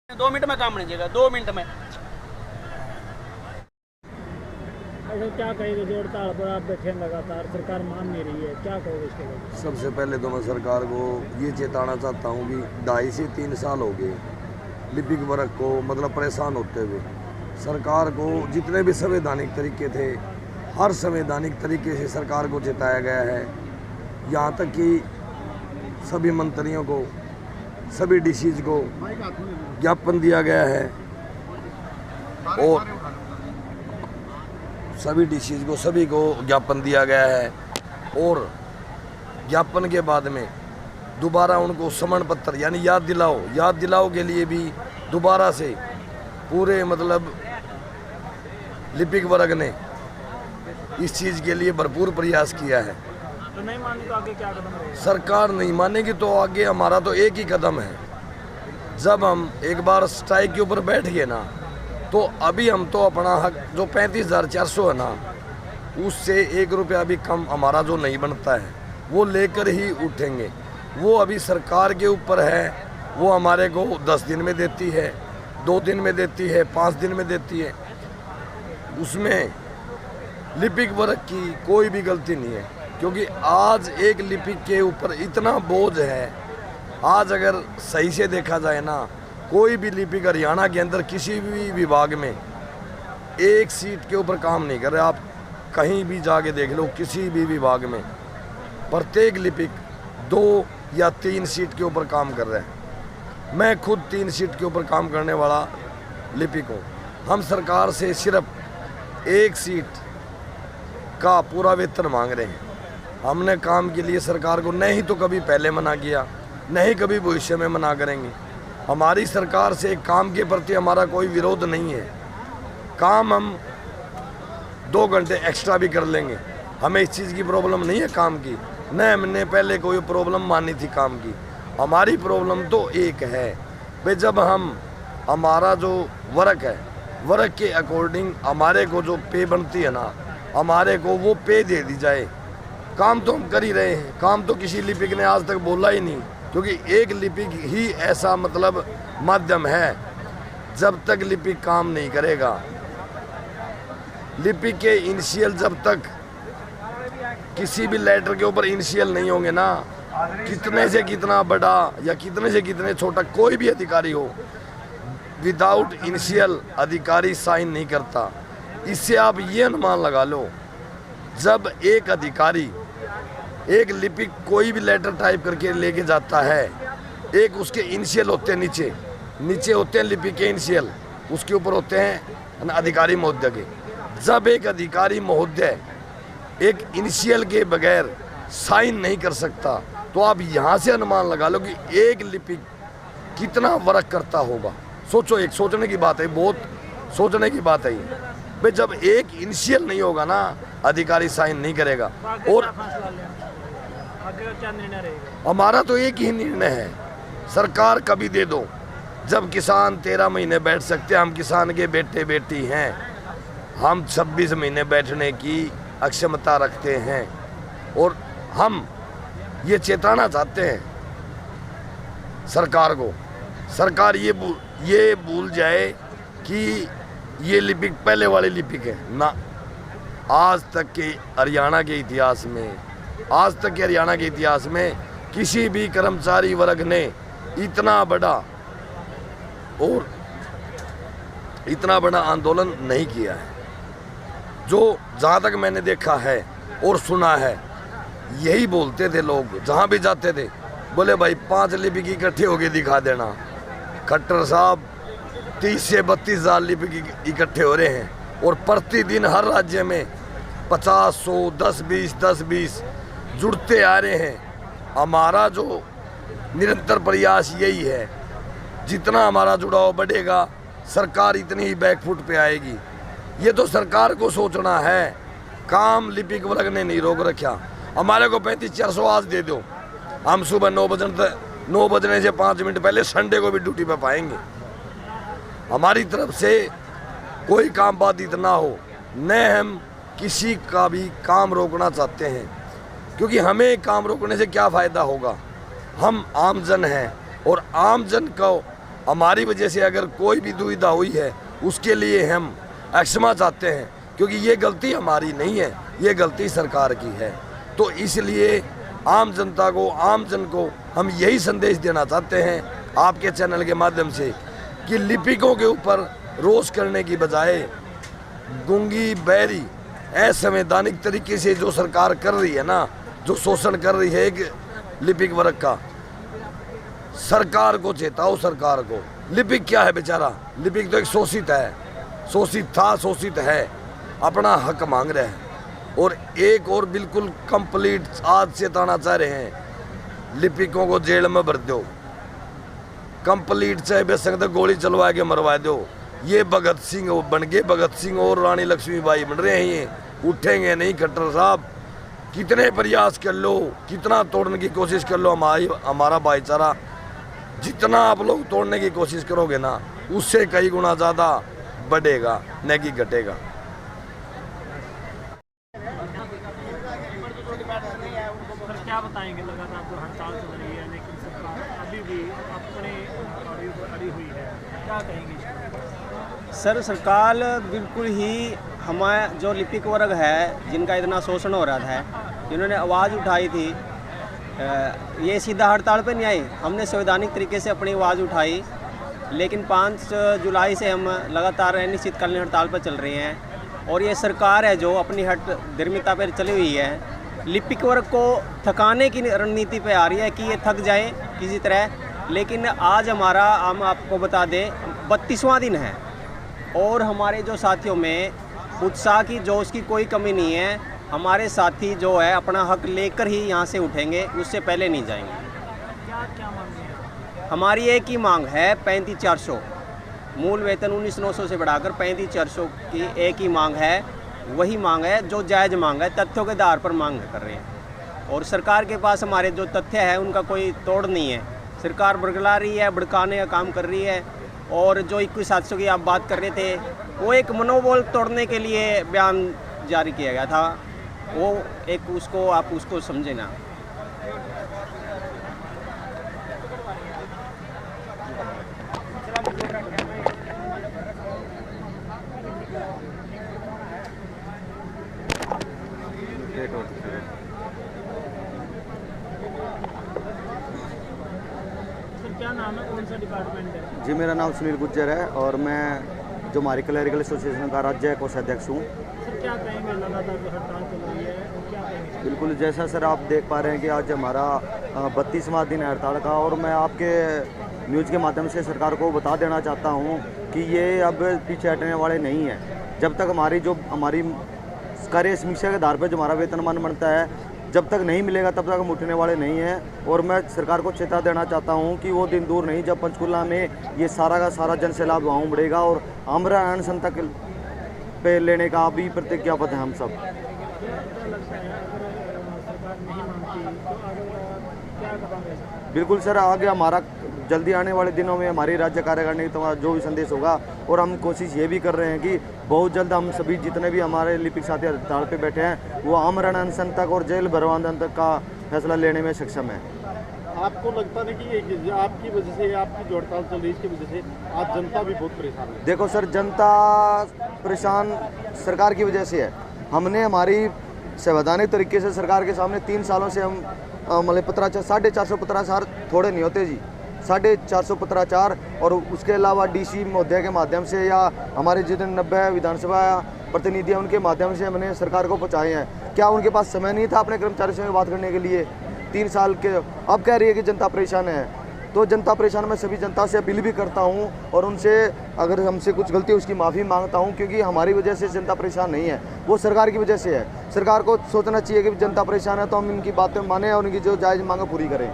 2 minute में काम बन जाएगा, 2 मिनट में। अगर क्या कहेंगे जो हड़ताल पर आप बैठे हैं लगातार, सरकार मान नहीं रही है, क्या कहोगे इसके बाद? सबसे पहले तो मैं सरकार को ये चेताना चाहता हूँ कि 2.5 से 3 साल हो गए लिपिक वर्ग को मतलब परेशान होते हुए। सरकार को जितने भी संवैधानिक तरीके थे, हर संवैधानिक तरीके से सरकार को चेताया गया है। यहाँ तक कि सभी मंत्रियों को, सभी डीसीज को ज्ञापन दिया गया है और सभी डीसीज को सभी को ज्ञापन दिया गया है और ज्ञापन के बाद में दोबारा उनको समन पत्र यानी याद दिलाओ के लिए भी दोबारा से पूरे मतलब लिपिक वर्ग ने इस चीज़ के लिए भरपूर प्रयास किया है। तो नहीं माने तो आगे क्या कदम रहेगा? सरकार नहीं मानेगी तो आगे हमारा तो एक ही कदम है। जब हम एक बार स्ट्राइक के ऊपर बैठ गए ना, तो अभी हम तो अपना हक जो 35,400 है ना, उससे 1 रुपया भी कम हमारा जो नहीं बनता है वो लेकर ही उठेंगे। वो अभी सरकार के ऊपर है, वो हमारे को 10 दिन में देती है, 2 दिन में देती है, 5 दिन में देती है। उसमें लिपिक वर्ग की कोई भी गलती नहीं है, क्योंकि आज एक लिपिक के ऊपर इतना बोझ है। आज अगर सही से देखा जाए ना, कोई भी लिपिक हरियाणा के अंदर किसी भी विभाग में एक सीट के ऊपर काम नहीं कर रहे। आप कहीं भी जाके देख लो, किसी भी विभाग में प्रत्येक लिपिक 2 या 3 सीट के ऊपर काम कर रहे हैं। मैं खुद 3 सीट के ऊपर काम करने वाला लिपिक हूँ। हम सरकार से सिर्फ 1 सीट का पूरा वेतन मांग रहे हैं। हमने काम के लिए सरकार को नहीं तो कभी पहले मना किया, नहीं कभी भविष्य में मना करेंगे। हमारी सरकार से काम के प्रति हमारा कोई विरोध नहीं है। काम हम 2 घंटे एक्स्ट्रा भी कर लेंगे, हमें इस चीज़ की प्रॉब्लम नहीं है काम की। न हमने पहले कोई प्रॉब्लम मानी थी काम की। हमारी प्रॉब्लम तो एक है भाई, जब हम हमारा जो वर्क है, वर्क के अकॉर्डिंग हमारे को जो पे बनती है ना, हमारे को वो पे दे दी जाए। काम तो हम कर ही रहे हैं, काम तो किसी लिपिक ने आज तक बोला ही नहीं, क्योंकि एक लिपिक ही ऐसा मतलब माध्यम है। जब तक लिपिक काम नहीं करेगा, लिपिक के इनिशियल जब तक किसी भी लेटर के ऊपर इनिशियल नहीं होंगे ना, कितने से कितना बड़ा या कितने से कितने छोटा कोई भी अधिकारी हो, विदाउट इनिशियल अधिकारी साइन नहीं करता। इससे आप ये अनुमान लगा लो, जब एक अधिकारी एक लिपिक कोई भी लेटर टाइप करके लेके जाता है, एक उसके इनिशियल होते हैं, नीचे होते हैं लिपिक के इनिशियल, उसके ऊपर होते हैं अधिकारी महोदय के। जब एक अधिकारी महोदय एक इनिशियल के बगैर साइन नहीं कर सकता, तो आप यहाँ से अनुमान लगा लो कि एक लिपिक कितना वर्क करता होगा। सोचो, एक सोचने की बात है, बहुत सोचने की बात है ये भाई। जब एक इनिशियल नहीं होगा ना, अधिकारी साइन नहीं करेगा। और आगे क्या निर्णय रहेगा? हमारा तो एक ही निर्णय है, सरकार कभी दे दो। जब किसान 13 महीने बैठ सकते हैं, हम किसान के बेटे बेटी हैं, हम 26 महीने बैठने की अक्षमता रखते हैं। और हम ये चेताना चाहते हैं सरकार को, सरकार ये भूल जाए कि ये लिपिक पहले वाले लिपिक है ना। आज तक के हरियाणा के इतिहास में किसी भी कर्मचारी वर्ग ने इतना बड़ा आंदोलन नहीं किया है। जो जहाँ तक मैंने देखा है और सुना है, यही बोलते थे लोग जहाँ भी जाते थे, बोले भाई 5 लिपिक इकट्ठे होके दिखा देना। खट्टर साहब 30 से 32 हज़ार लिपिक इकट्ठे हो रहे हैं और प्रतिदिन हर राज्य में 50, 100, 10-20 जुड़ते आ रहे हैं। हमारा जो निरंतर प्रयास यही है, जितना हमारा जुड़ाव बढ़ेगा, सरकार इतनी ही बैकफुट पे आएगी। ये तो सरकार को सोचना है, काम लिपिक वर्ग ने नहीं रोक रखा। हमारे को 35,400 आज दे दो, हम सुबह 9 बजने से 5 मिनट पहले संडे को भी ड्यूटी पे पाएंगे। हमारी तरफ से कोई काम बाधित ना हो, न हम किसी का भी काम रोकना चाहते हैं, क्योंकि हमें काम रोकने से क्या फ़ायदा होगा। हम आमजन हैं और आमजन को हमारी वजह से अगर कोई भी दुविधा हुई है उसके लिए हम क्षमा चाहते हैं, क्योंकि ये गलती हमारी नहीं है, ये गलती सरकार की है। तो इसलिए आम जनता को, आम जन को हम यही संदेश देना चाहते हैं आपके चैनल के माध्यम से कि लिपिकों के ऊपर रोष करने की बजाय गूंगी बहरी असंवैधानिक तरीके से जो सरकार कर रही है ना, जो शोषण कर रही है एक लिपिक वर्ग का, सरकार को चेताओ। सरकार को, लिपिक क्या है बेचारा? लिपिक तो एक शोषित है, शोषित था, शोषित है, अपना हक मांग रहे हैं। और एक और बिल्कुल कंप्लीट आज से ताना चाह रहे हैं, लिपिकों को जेल में भर दो, कंप्लीट, चाहे बेशक तो गोली चलवा के मरवा दो। ये भगत सिंह बन गए, भगत सिंह और रानी लक्ष्मीबाई बन रहे हैं, ये उठेंगे नहीं। खट्टर साहब, कितने प्रयास कर लो, कितना तोड़ने की कोशिश कर लो, हमारा भाईचारा जितना आप लोग तोड़ने की कोशिश करोगे ना, उससे कई गुना ज़्यादा बढ़ेगा, न कि घटेगा। सर क्या बताएंगे, लगातार जो हड़ताल चल रही है लेकिन सरकार अभी भी अपने अड़ी हुई है, क्या कहेंगे? सर सरकार बिल्कुल ही हमारा जो लिपिक वर्ग है जिनका इतना शोषण हो रहा था, जिन्होंने आवाज़ उठाई थी, ये सीधा हड़ताल पे नहीं आई। हमने संवैधानिक तरीके से अपनी आवाज़ उठाई, लेकिन 5 जुलाई से हम लगातार अनिश्चितकालीन हड़ताल पर चल रहे हैं। और ये सरकार है जो अपनी हठधर्मिता पर चली हुई है, लिपिक वर्ग को थकाने की रणनीति पे आ रही है कि ये थक जाए किसी तरह। लेकिन आज हमारा, हम आपको बता दें, 32वां दिन है और हमारे जो साथियों में उत्साह की, जोश की कोई कमी नहीं है। हमारे साथी जो है अपना हक लेकर ही यहाँ से उठेंगे, उससे पहले नहीं जाएंगे। क्या मांग है? हमारी एक ही मांग है, 35,400 मूल वेतन 19,900 से बढ़ाकर 35,400 की एक ही मांग है। वही मांग है जो जायज़ मांग है, तथ्यों के आधार पर मांग कर रहे हैं। और सरकार के पास हमारे जो तथ्य है उनका कोई तोड़ नहीं है। सरकार बरगला रही है, भड़काने का काम कर रही है। और जो 21,700 की आप बात कर रहे थे, वो एक मनोबल तोड़ने के लिए बयान जारी किया गया था, वो एक उसको आप उसको समझे ना। सर क्या नाम है, कौन सा डिपार्टमेंट है? जी, मेरा नाम सुनील गुज्जर है और मैं जो हमारी क्लरिकल एसोसिएशन का राज्य कोषाध्यक्ष हूँ। सर क्या कहेंगे, लगातार जो हड़ताल चल रही है, क्या कहेंगे? बिल्कुल, जैसा सर आप देख पा रहे हैं कि आज हमारा 32वां दिन है हड़ताल का। और मैं आपके न्यूज़ के माध्यम से सरकार को बता देना चाहता हूँ कि ये अब पीछे हटने वाले नहीं हैं। जब तक हमारी कार्य समीक्षा के आधार पर जो हमारा वेतनमान बनता है, जब तक नहीं मिलेगा तब तक हम उठने वाले नहीं हैं। और मैं सरकार को चेता देना चाहता हूं कि वो दिन दूर नहीं जब पंचकुला में ये सारा का सारा जन सैलाब वहाँ उमड़ेगा और आमरण अनशन तक पे लेने का भी प्रतिज्ञाबद्ध है हम सब। क्या लगता है, अगर सरकार नहीं मानती तो आगे क्या कदम है? बिल्कुल सर, आगे हमारा जल्दी आने वाले दिनों में हमारी राज्य कार्यकारिणी का जो भी संदेश होगा, और हम कोशिश ये भी कर रहे हैं कि बहुत जल्द हम सभी जितने भी हमारे लिपिक साथी हड़ताल पे बैठे हैं वो आमरण अनशन तक और जेल भरवान तक का फैसला लेने में सक्षम है। आपको लगता नहीं कि ये आपकी वजह से, आपकी जो हड़ताल चल रही है इसकी वजह से आज जनता भी बहुत परेशान है? देखो सर, जनता परेशान सरकार की वजह से है। हमने हमारी संवैधानिक तरीके से सरकार के सामने 3 सालों से हम मतलब पत्राचार 450 पत्राचार थोड़े नहीं होते जी, 450 पत्राचार, और उसके अलावा डीसी महोदय के माध्यम से या हमारे जितने 90 विधानसभा प्रतिनिधि हैं उनके माध्यम से हमने सरकार को पहुँचाए हैं। क्या उनके पास समय नहीं था अपने कर्मचारियों से बात करने के लिए? 3 साल के अब कह रही है कि जनता परेशान है, तो जनता परेशान, मैं सभी जनता से अपील भी करता हूं और उनसे अगर हमसे कुछ गलती है उसकी माफ़ी मांगता हूं, क्योंकि हमारी वजह से जनता परेशान नहीं है, वो सरकार की वजह से है। सरकार को सोचना चाहिए कि जनता परेशान है तो हम इनकी बातें माने और उनकी जो जायज़ मांगें पूरी करें।